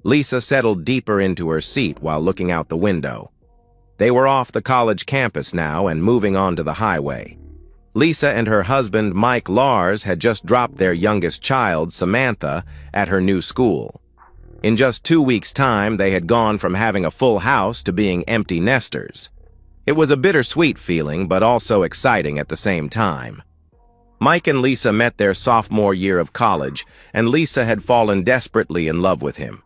Lisa settled deeper into her seat while looking out the window. They were off the college campus now and moving onto the highway. Lisa and her husband, Mike Lars, had just dropped their youngest child, Samantha, at her new school. In just 2 weeks' time, they had gone from having a full house to being empty nesters. It was a bittersweet feeling, but also exciting at the same time. Mike and Lisa met their sophomore year of college, and Lisa had fallen desperately in love with him.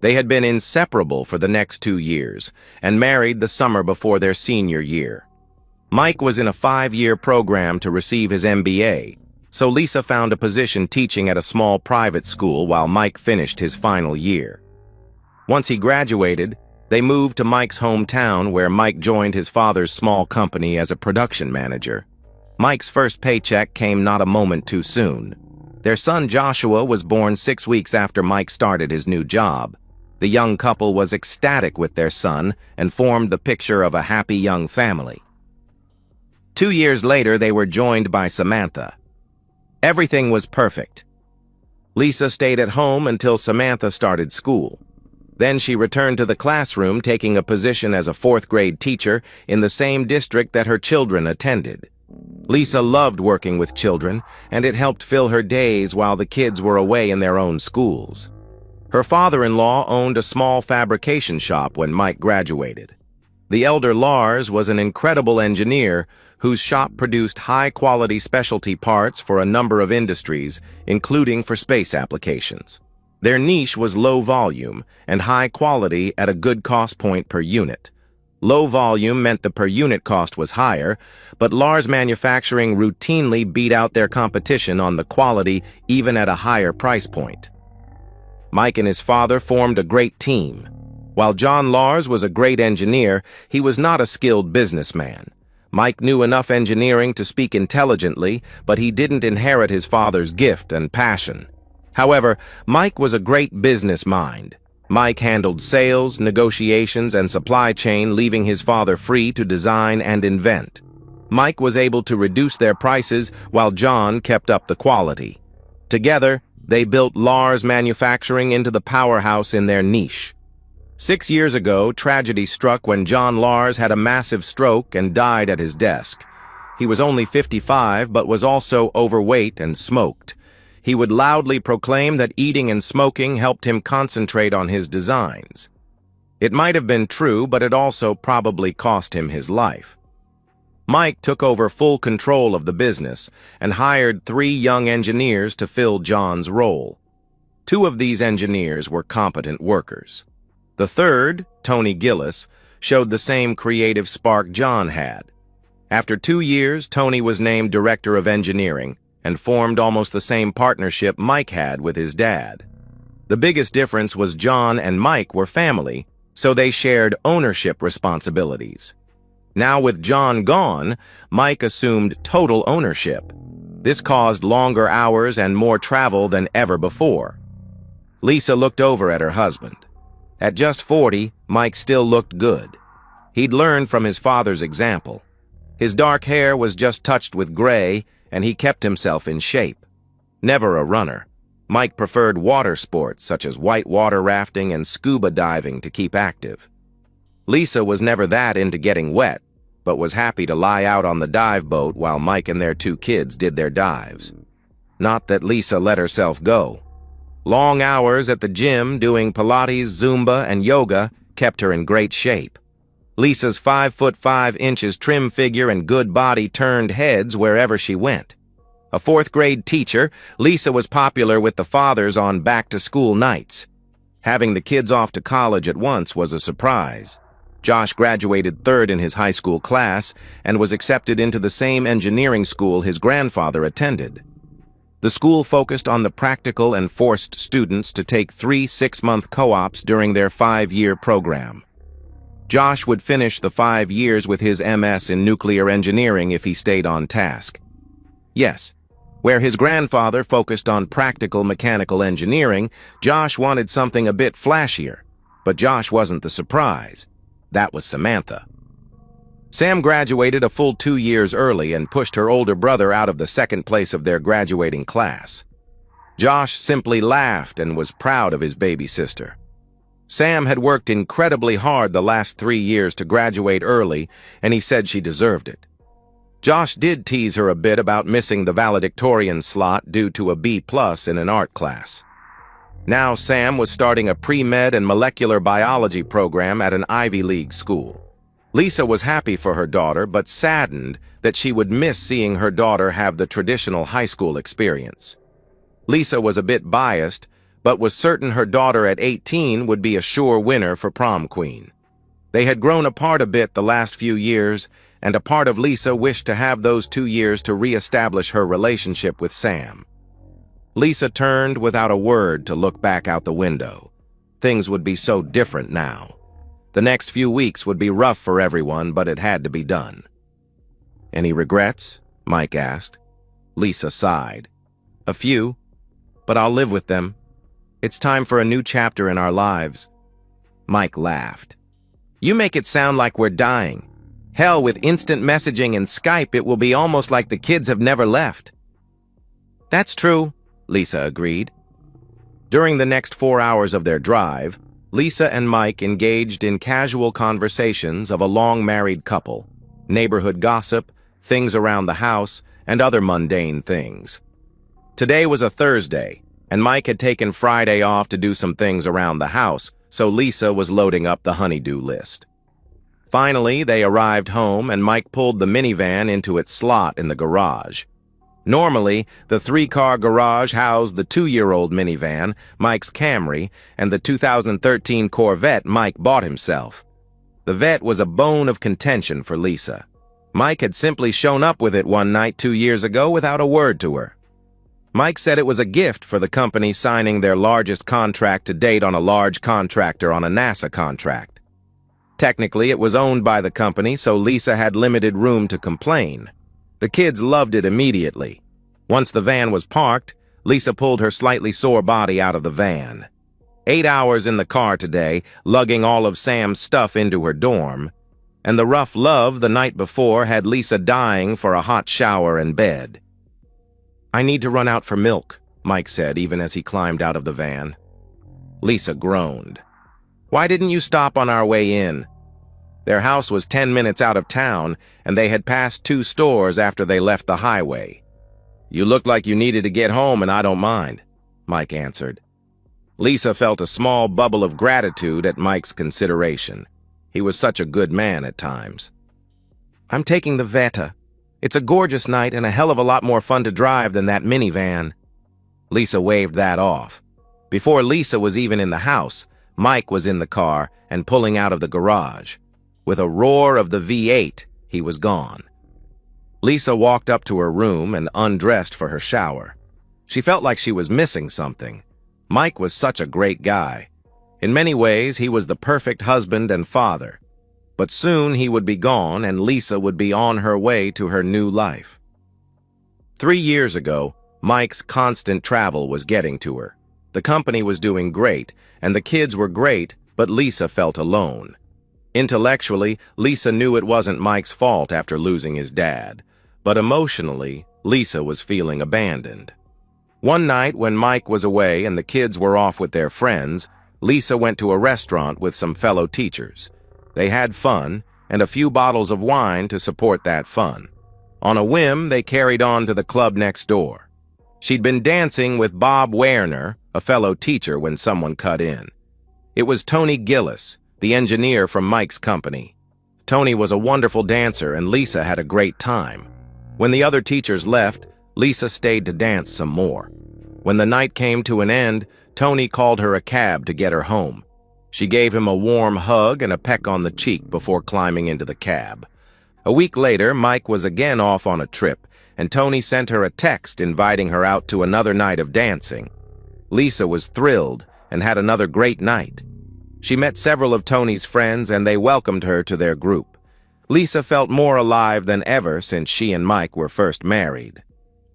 They had been inseparable for the next 2 years, and married the summer before their senior year. Mike was in a 5-year program to receive his MBA, so Lisa found a position teaching at a small private school while Mike finished his final year. Once he graduated, they moved to Mike's hometown where Mike joined his father's small company as a production manager. Mike's first paycheck came not a moment too soon. Their son Joshua was born 6 weeks after Mike started his new job. The young couple was ecstatic with their son and formed the picture of a happy young family. 2 years later, they were joined by Samantha. Everything was perfect. Lisa stayed at home until Samantha started school. Then she returned to the classroom, taking a position as a 4th-grade teacher in the same district that her children attended. Lisa loved working with children, and it helped fill her days while the kids were away in their own schools. Her father-in-law owned a small fabrication shop when Mike graduated. The elder Lars was an incredible engineer whose shop produced high-quality specialty parts for a number of industries, including for space applications. Their niche was low volume and high quality at a good cost point per unit. Low volume meant the per unit cost was higher, but Lars Manufacturing routinely beat out their competition on the quality even at a higher price point. Mike and his father formed a great team. While John Lars was a great engineer, he was not a skilled businessman. Mike knew enough engineering to speak intelligently, but he didn't inherit his father's gift and passion. However, Mike was a great business mind. Mike handled sales, negotiations, and supply chain, leaving his father free to design and invent. Mike was able to reduce their prices while John kept up the quality. Together, they built Lars Manufacturing into the powerhouse in their niche. 6 years ago, tragedy struck when John Lars had a massive stroke and died at his desk. He was only 55, but was also overweight and smoked. He would loudly proclaim that eating and smoking helped him concentrate on his designs. It might have been true, but it also probably cost him his life. Mike took over full control of the business and hired 3 young engineers to fill John's role. 2 of these engineers were competent workers. The third, Tony Gillis, showed the same creative spark John had. After 2 years, Tony was named Director of Engineering and formed almost the same partnership Mike had with his dad. The biggest difference was John and Mike were family, so they shared ownership responsibilities. Now with John gone, Mike assumed total ownership. This caused longer hours and more travel than ever before. Lisa looked over at her husband. At just 40, Mike still looked good. He'd learned from his father's example. His dark hair was just touched with gray, and he kept himself in shape. Never a runner, Mike preferred water sports such as whitewater rafting and scuba diving to keep active. Lisa was never that into getting wet, but was happy to lie out on the dive boat while Mike and their 2 kids did their dives. Not that Lisa let herself go. Long hours at the gym doing Pilates, Zumba, and yoga kept her in great shape. Lisa's 5'5" trim figure and good body turned heads wherever she went. A 4th-grade teacher, Lisa was popular with the fathers on back-to-school nights. Having the kids off to college at once was a surprise. Josh graduated 3rd in his high school class and was accepted into the same engineering school his grandfather attended. The school focused on the practical and forced students to take 3 6-month co-ops during their 5-year program. Josh would finish the 5 years with his MS in nuclear engineering if he stayed on task. Yes, where his grandfather focused on practical mechanical engineering, Josh wanted something a bit flashier. But Josh wasn't the surprise. That was Samantha. Sam graduated a full 2 years early and pushed her older brother out of the 2nd place of their graduating class. Josh simply laughed and was proud of his baby sister. Sam had worked incredibly hard the last 3 years to graduate early, and he said she deserved it. Josh did tease her a bit about missing the valedictorian slot due to a B+ in an art class. Now Sam was starting a pre-med and molecular biology program at an Ivy League school. Lisa was happy for her daughter, but saddened that she would miss seeing her daughter have the traditional high school experience. Lisa was a bit biased, but was certain her daughter at 18 would be a sure winner for prom queen. They had grown apart a bit the last few years, and a part of Lisa wished to have those 2 years to re-establish her relationship with Sam. Lisa turned without a word to look back out the window. Things would be so different now. The next few weeks would be rough for everyone, but it had to be done. "Any regrets?" Mike asked. Lisa sighed. "A few, but I'll live with them. It's time for a new chapter in our lives." Mike laughed. "You make it sound like we're dying. Hell, with instant messaging and Skype, it will be almost like the kids have never left." "That's true," Lisa agreed. During the next 4 hours of their drive, Lisa and Mike engaged in casual conversations of a long-married couple, neighborhood gossip, things around the house, and other mundane things. Today was a Thursday, and Mike had taken Friday off to do some things around the house, so Lisa was loading up the honey-do list. Finally, they arrived home, and Mike pulled the minivan into its slot in the garage. Normally, the 3-car garage housed the 2-year-old minivan, Mike's Camry, and the 2013 Corvette Mike bought himself. The Vette was a bone of contention for Lisa. Mike had simply shown up with it one night 2 years ago without a word to her. Mike said it was a gift for the company signing their largest contract to date on a large contractor on a NASA contract. Technically, it was owned by the company, so Lisa had limited room to complain. The kids loved it immediately. Once the van was parked, Lisa pulled her slightly sore body out of the van. 8 hours in the car today, lugging all of Sam's stuff into her dorm, and the rough love the night before had Lisa dying for a hot shower and bed. "I need to run out for milk," Mike said, even as he climbed out of the van. Lisa groaned. "Why didn't you stop on our way in?" Their house was 10 minutes out of town, and they had passed 2 stores after they left the highway. "You looked like you needed to get home, and I don't mind," Mike answered. Lisa felt a small bubble of gratitude at Mike's consideration. He was such a good man at times. "I'm taking the Vette. It's a gorgeous night and a hell of a lot more fun to drive than that minivan." Lisa waved that off. Before Lisa was even in the house, Mike was in the car and pulling out of the garage. With a roar of the V8, he was gone. Lisa walked up to her room and undressed for her shower. She felt like she was missing something. Mike was such a great guy. In many ways, he was the perfect husband and father. But soon he would be gone, and Lisa would be on her way to her new life. 3 years ago, Mike's constant travel was getting to her. The company was doing great, and the kids were great, but Lisa felt alone. Intellectually, Lisa knew it wasn't Mike's fault after losing his dad, but emotionally, Lisa was feeling abandoned. One night when Mike was away and the kids were off with their friends, Lisa went to a restaurant with some fellow teachers. They had fun, and a few bottles of wine to support that fun. On a whim, they carried on to the club next door. She'd been dancing with Bob Werner, a fellow teacher, when someone cut in. It was Tony Gillis, the engineer from Mike's company. Tony was a wonderful dancer, and Lisa had a great time. When the other teachers left, Lisa stayed to dance some more. When the night came to an end, Tony called her a cab to get her home. She gave him a warm hug and a peck on the cheek before climbing into the cab. A week later, Mike was again off on a trip, and Tony sent her a text inviting her out to another night of dancing. Lisa was thrilled and had another great night. She met several of Tony's friends, and they welcomed her to their group. Lisa felt more alive than ever since she and Mike were first married.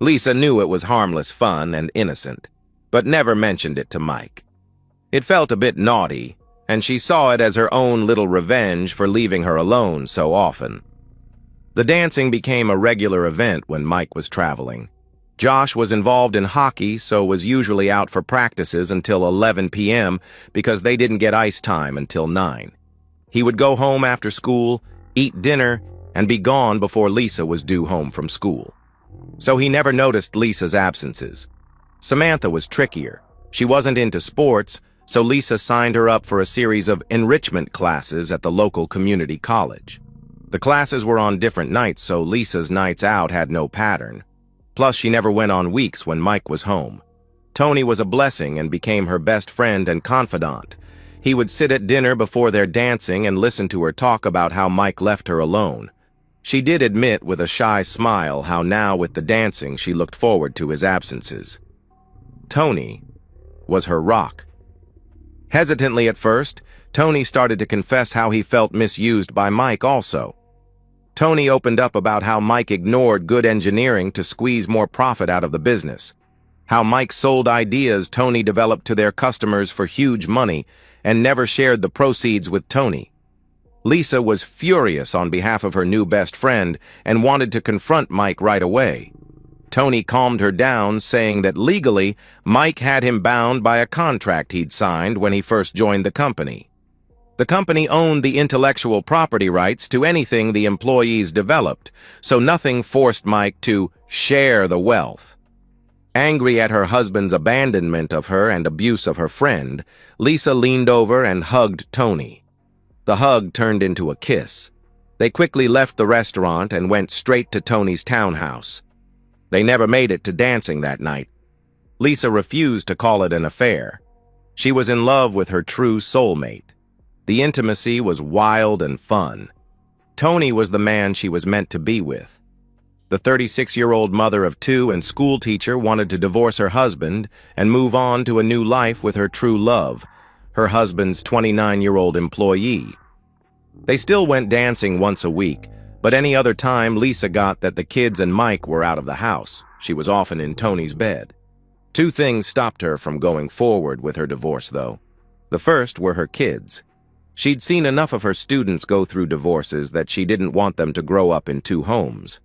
Lisa knew it was harmless fun and innocent, but never mentioned it to Mike. It felt a bit naughty, and she saw it as her own little revenge for leaving her alone so often. The dancing became a regular event when Mike was traveling. Josh was involved in hockey, so was usually out for practices until 11 p.m. because they didn't get ice time until 9. He would go home after school, eat dinner, and be gone before Lisa was due home from school. So he never noticed Lisa's absences. Samantha was trickier. She wasn't into sports, so Lisa signed her up for a series of enrichment classes at the local community college. The classes were on different nights, so Lisa's nights out had no pattern. Plus, she never went on weeks when Mike was home. Tony was a blessing and became her best friend and confidant. He would sit at dinner before their dancing and listen to her talk about how Mike left her alone. She did admit with a shy smile how now with the dancing she looked forward to his absences. Tony was her rock. Hesitantly at first, Tony started to confess how he felt misused by Mike also. Tony opened up about how Mike ignored good engineering to squeeze more profit out of the business. How Mike sold ideas Tony developed to their customers for huge money and never shared the proceeds with Tony. Lisa was furious on behalf of her new best friend and wanted to confront Mike right away. Tony calmed her down, saying that legally, Mike had him bound by a contract he'd signed when he first joined the company. The company owned the intellectual property rights to anything the employees developed, so nothing forced Mike to share the wealth. Angry at her husband's abandonment of her and abuse of her friend, Lisa leaned over and hugged Tony. The hug turned into a kiss. They quickly left the restaurant and went straight to Tony's townhouse. They never made it to dancing that night. Lisa refused to call it an affair. She was in love with her true soulmate. The intimacy was wild and fun. Tony was the man she was meant to be with. The 36-year-old mother of 2 and school teacher wanted to divorce her husband and move on to a new life with her true love, her husband's 29-year-old employee. They still went dancing once a week, but any other time Lisa got that the kids and Mike were out of the house. She was often in Tony's bed. 2 things stopped her from going forward with her divorce, though. The first were her kids. She'd seen enough of her students go through divorces that she didn't want them to grow up in 2 homes.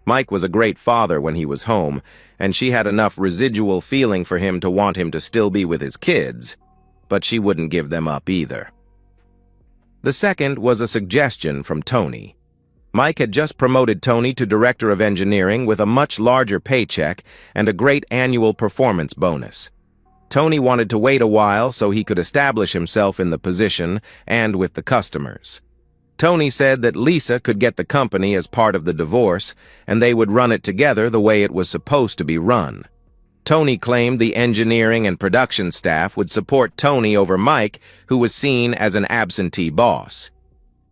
Mike was a great father when he was home, and she had enough residual feeling for him to want him to still be with his kids, but she wouldn't give them up either. The second was a suggestion from Tony. Mike had just promoted Tony to Director of Engineering with a much larger paycheck and a great annual performance bonus. Tony wanted to wait a while so he could establish himself in the position and with the customers. Tony said that Lisa could get the company as part of the divorce, and they would run it together the way it was supposed to be run. Tony claimed the engineering and production staff would support Tony over Mike, who was seen as an absentee boss.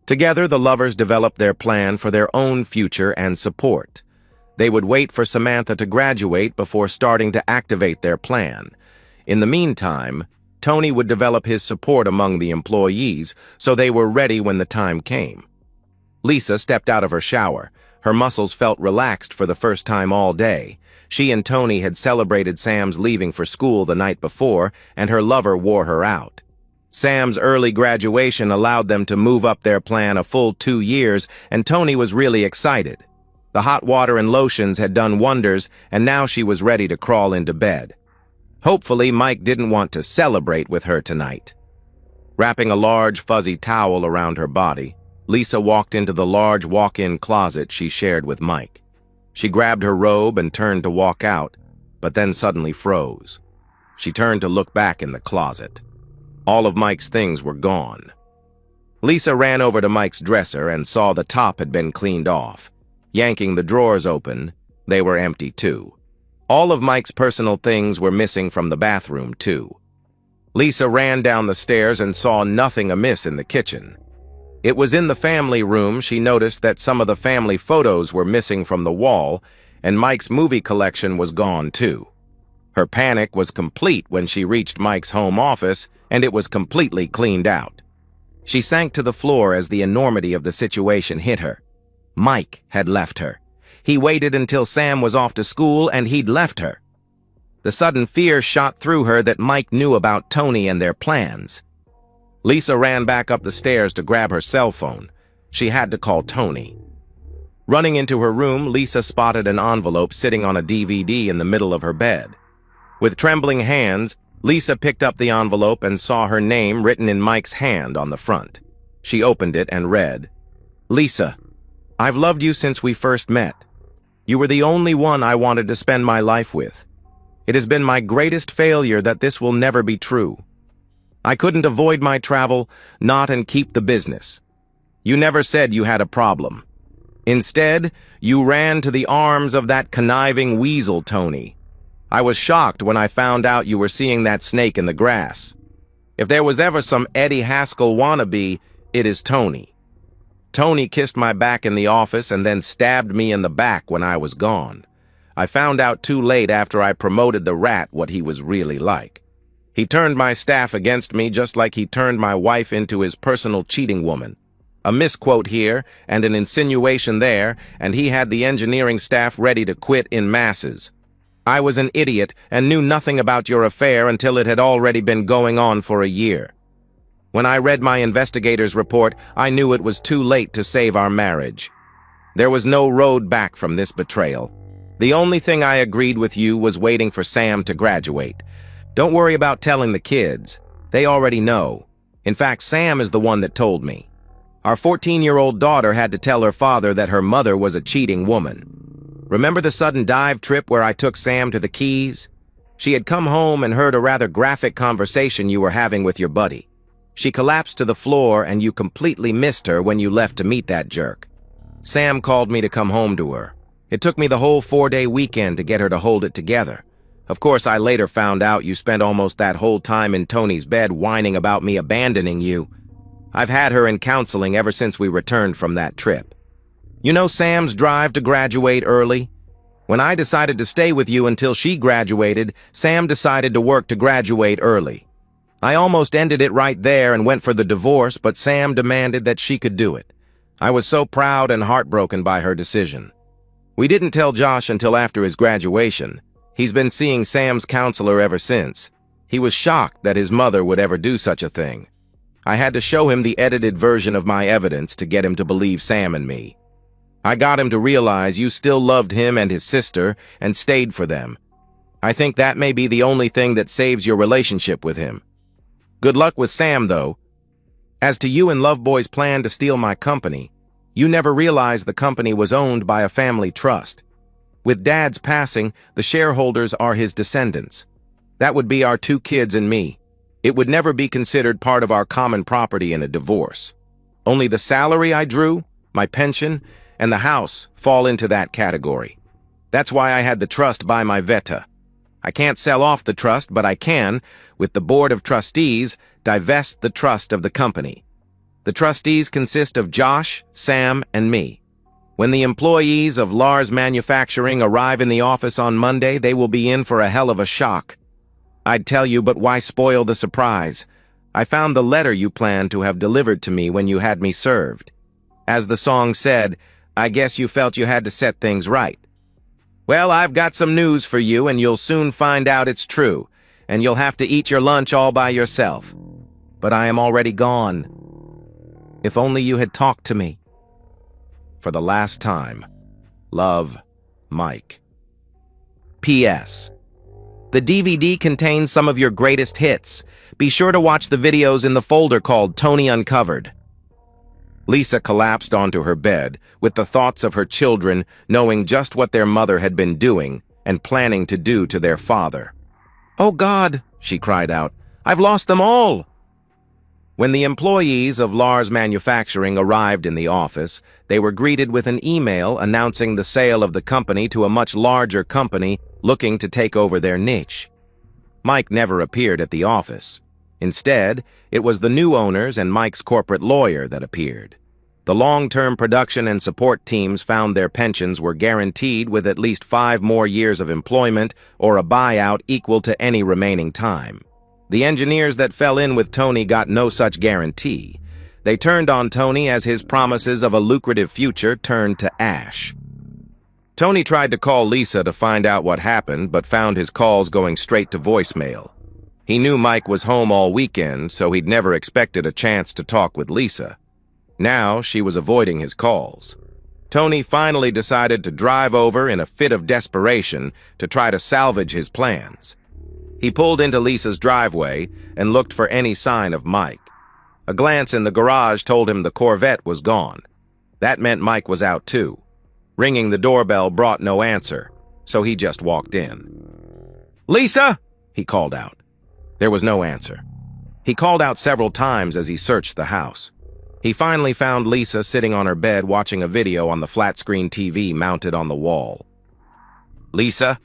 Together, the lovers developed their plan for their own future and support. They would wait for Samantha to graduate before starting to activate their plan. In the meantime, Tony would develop his support among the employees, so they were ready when the time came. Lisa stepped out of her shower. Her muscles felt relaxed for the first time all day. She and Tony had celebrated Sam's leaving for school the night before, and her lover wore her out. Sam's early graduation allowed them to move up their plan a full 2 years, and Tony was really excited. The hot water and lotions had done wonders, and now she was ready to crawl into bed. Hopefully, Mike didn't want to celebrate with her tonight. Wrapping a large, fuzzy towel around her body, Lisa walked into the large walk-in closet she shared with Mike. She grabbed her robe and turned to walk out, but then suddenly froze. She turned to look back in the closet. All of Mike's things were gone. Lisa ran over to Mike's dresser and saw the top had been cleaned off. Yanking the drawers open, they were empty too. All of Mike's personal things were missing from the bathroom, too. Lisa ran down the stairs and saw nothing amiss in the kitchen. It was in the family room she noticed that some of the family photos were missing from the wall, and Mike's movie collection was gone, too. Her panic was complete when she reached Mike's home office, and it was completely cleaned out. She sank to the floor as the enormity of the situation hit her. Mike had left her. He waited until Sam was off to school, and he'd left her. The sudden fear shot through her that Mike knew about Tony and their plans. Lisa ran back up the stairs to grab her cell phone. She had to call Tony. Running into her room, Lisa spotted an envelope sitting on a DVD in the middle of her bed. With trembling hands, Lisa picked up the envelope and saw her name written in Mike's hand on the front. She opened it and read, "Lisa, I've loved you since we first met. You were the only one I wanted to spend my life with. It has been my greatest failure that this will never be true. I couldn't avoid my travel, not and keep the business. You never said you had a problem. Instead, you ran to the arms of that conniving weasel, Tony. I was shocked when I found out you were seeing that snake in the grass. If there was ever some Eddie Haskell wannabe, it is Tony. Tony kissed my back in the office and then stabbed me in the back when I was gone. I found out too late after I promoted the rat what he was really like. He turned my staff against me just like he turned my wife into his personal cheating woman. A misquote here and an insinuation there, and he had the engineering staff ready to quit in masses. I was an idiot and knew nothing about your affair until it had already been going on for a year. When I read my investigator's report, I knew it was too late to save our marriage. There was no road back from this betrayal. The only thing I agreed with you was waiting for Sam to graduate. Don't worry about telling the kids. They already know. In fact, Sam is the one that told me. Our 14-year-old daughter had to tell her father that her mother was a cheating woman. Remember the sudden dive trip where I took Sam to the Keys? She had come home and heard a rather graphic conversation you were having with your buddy. She collapsed to the floor and you completely missed her when you left to meet that jerk. Sam called me to come home to her. It took me the whole 4-day weekend to get her to hold it together. Of course, I later found out you spent almost that whole time in Tony's bed whining about me abandoning you. I've had her in counseling ever since we returned from that trip. You know Sam's drive to graduate early? When I decided to stay with you until she graduated, Sam decided to work to graduate early. I almost ended it right there and went for the divorce, but Sam demanded that she could do it. I was so proud and heartbroken by her decision. We didn't tell Josh until after his graduation. He's been seeing Sam's counselor ever since. He was shocked that his mother would ever do such a thing. I had to show him the edited version of my evidence to get him to believe Sam and me. I got him to realize you still loved him and his sister and stayed for them. I think that may be the only thing that saves your relationship with him. Good luck with Sam, though. As to you and Loveboy's plan to steal my company, you never realized the company was owned by a family trust. With Dad's passing, the shareholders are his descendants. That would be our 2 kids and me. It would never be considered part of our common property in a divorce. Only the salary I drew, my pension, and the house fall into that category. That's why I had the trust buy my Veta. I can't sell off the trust, but I can, with the board of trustees, divest the trust of the company. The trustees consist of Josh, Sam, and me. When the employees of Lars Manufacturing arrive in the office on Monday, they will be in for a hell of a shock. I'd tell you, but why spoil the surprise? I found the letter you planned to have delivered to me when you had me served. As the song said, I guess you felt you had to set things right. Well, I've got some news for you, and you'll soon find out it's true, and you'll have to eat your lunch all by yourself. But I am already gone. If only you had talked to me. For the last time, love, Mike. P.S. The DVD contains some of your greatest hits. Be sure to watch the videos in the folder called Tony Uncovered. Lisa collapsed onto her bed, with the thoughts of her children knowing just what their mother had been doing and planning to do to their father. "Oh God," she cried out, "I've lost them all!" When the employees of Lars Manufacturing arrived in the office, they were greeted with an email announcing the sale of the company to a much larger company looking to take over their niche. Mike never appeared at the office. Instead, it was the new owners and Mike's corporate lawyer that appeared. The long-term production and support teams found their pensions were guaranteed with at least 5 more years of employment or a buyout equal to any remaining time. The engineers that fell in with Tony got no such guarantee. They turned on Tony as his promises of a lucrative future turned to ash. Tony tried to call Lisa to find out what happened, but found his calls going straight to voicemail. He knew Mike was home all weekend, so he'd never expected a chance to talk with Lisa. Now she was avoiding his calls. Tony finally decided to drive over in a fit of desperation to try to salvage his plans. He pulled into Lisa's driveway and looked for any sign of Mike. A glance in the garage told him the Corvette was gone. That meant Mike was out too. Ringing the doorbell brought no answer, so he just walked in. "Lisa!" he called out. There was no answer. He called out several times as he searched the house. He finally found Lisa sitting on her bed watching a video on the flat-screen TV mounted on the wall. "Lisa?"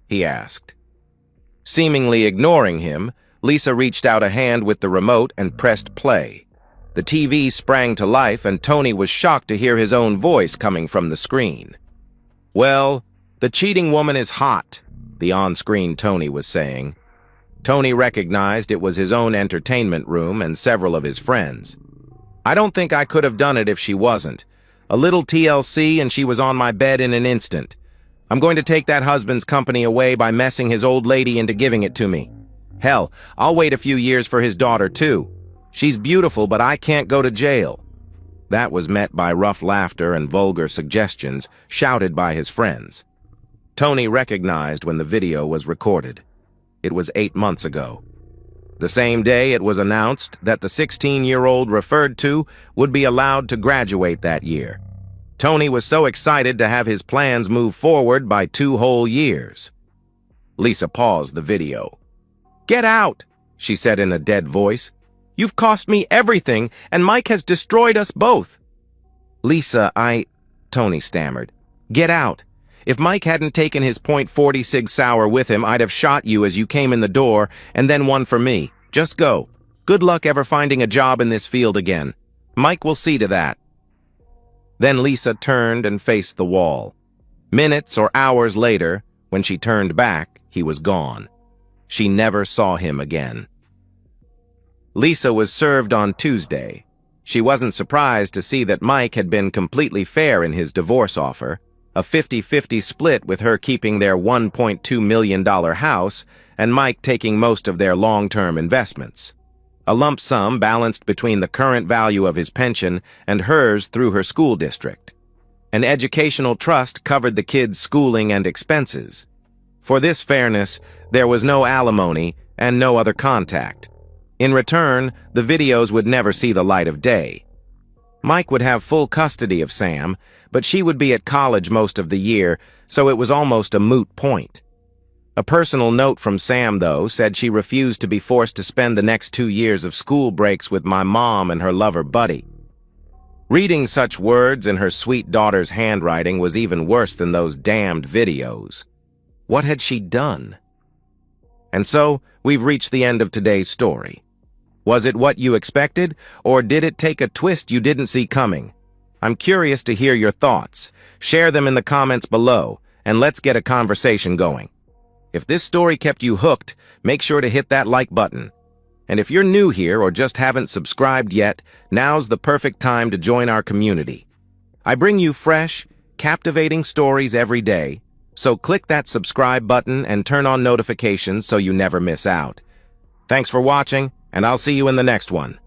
he asked. Seemingly ignoring him, Lisa reached out a hand with the remote and pressed play. The TV sprang to life, and Tony was shocked to hear his own voice coming from the screen. "Well, the cheating woman is hot," the on-screen Tony was saying. Tony recognized it was his own entertainment room and several of his friends. "I don't think I could have done it if she wasn't. A little TLC and she was on my bed in an instant. I'm going to take that husband's company away by messing his old lady into giving it to me. Hell, I'll wait a few years for his daughter, too. She's beautiful, but I can't go to jail." That was met by rough laughter and vulgar suggestions shouted by his friends. Tony recognized when the video was recorded. It was 8 months ago. The same day it was announced that the 16-year-old referred to would be allowed to graduate that year. Tony was so excited to have his plans move forward by 2 whole years. Lisa paused the video. "Get out," she said in a dead voice. "You've cost me everything, and Mike has destroyed us both." "Lisa, Tony stammered. "Get out. If Mike hadn't taken his .40 Sig Sauer with him, I'd have shot you as you came in the door, and then one for me. Just go. Good luck ever finding a job in this field again. Mike will see to that." Then Lisa turned and faced the wall. Minutes or hours later, when she turned back, he was gone. She never saw him again. Lisa was served on Tuesday. She wasn't surprised to see that Mike had been completely fair in his divorce offer, a 50-50 split with her keeping their $1.2 million house and Mike taking most of their long-term investments. A lump sum balanced between the current value of his pension and hers through her school district. An educational trust covered the kids' schooling and expenses. For this fairness, there was no alimony and no other contact. In return, the videos would never see the light of day. Mike would have full custody of Sam, but she would be at college most of the year, so it was almost a moot point. A personal note from Sam, though, said she refused to be forced to spend the next 2 years of school breaks with my mom and her lover Buddy. Reading such words in her sweet daughter's handwriting was even worse than those damned videos. What had she done? And so, we've reached the end of today's story. Was it what you expected, or did it take a twist you didn't see coming? I'm curious to hear your thoughts. Share them in the comments below, and let's get a conversation going. If this story kept you hooked, make sure to hit that like button. And if you're new here or just haven't subscribed yet, now's the perfect time to join our community. I bring you fresh, captivating stories every day, so click that subscribe button and turn on notifications so you never miss out. Thanks for watching, and I'll see you in the next one.